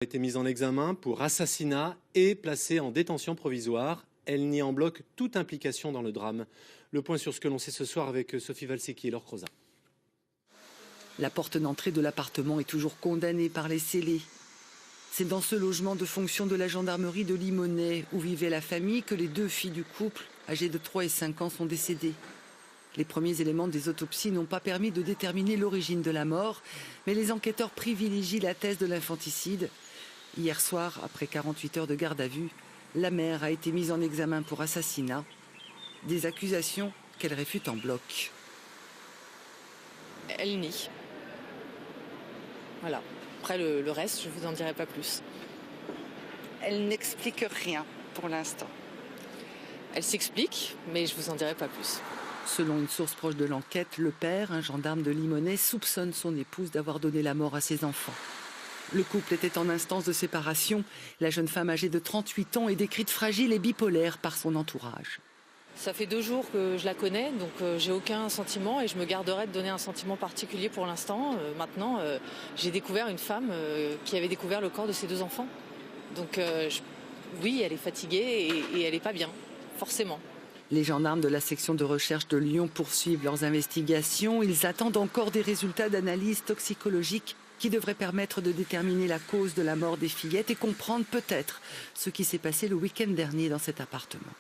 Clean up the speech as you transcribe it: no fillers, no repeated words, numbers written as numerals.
A été mise en examen pour assassinat et placée en détention provisoire. Elle nie en bloc toute implication dans le drame. Le point sur ce que l'on sait ce soir avec Sophie Valsecki et Laure Crozat. La porte d'entrée de l'appartement est toujours condamnée par les scellés. C'est dans ce logement de fonction de la gendarmerie de Limonest, où vivait la famille, que les deux filles du couple, âgées de 3 et 5 ans, sont décédées. Les premiers éléments des autopsies n'ont pas permis de déterminer l'origine de la mort, mais les enquêteurs privilégient la thèse de l'infanticide. Hier soir, après 48 heures de garde à vue, la mère a été mise en examen pour assassinat. Des accusations qu'elle réfute en bloc. Elle nie. Voilà. Après le reste, je ne vous en dirai pas plus. Elle n'explique rien pour l'instant. Elle s'explique, mais je vous en dirai pas plus. Selon une source proche de l'enquête, le père, un gendarme de Limonest, soupçonne son épouse d'avoir donné la mort à ses enfants. Le couple était en instance de séparation. La jeune femme âgée de 38 ans est décrite fragile et bipolaire par son entourage. Ça fait 2 jours que je la connais, donc j'ai aucun sentiment et je me garderai de donner un sentiment particulier pour l'instant. Maintenant, j'ai découvert une femme qui avait découvert le corps de ses 2 enfants. Donc oui, elle est fatiguée et elle n'est pas bien, forcément. Les gendarmes de la section de recherche de Lyon poursuivent leurs investigations. Ils attendent encore des résultats d'analyse toxicologique qui devraient permettre de déterminer la cause de la mort des fillettes et comprendre peut-être ce qui s'est passé le week-end dernier dans cet appartement.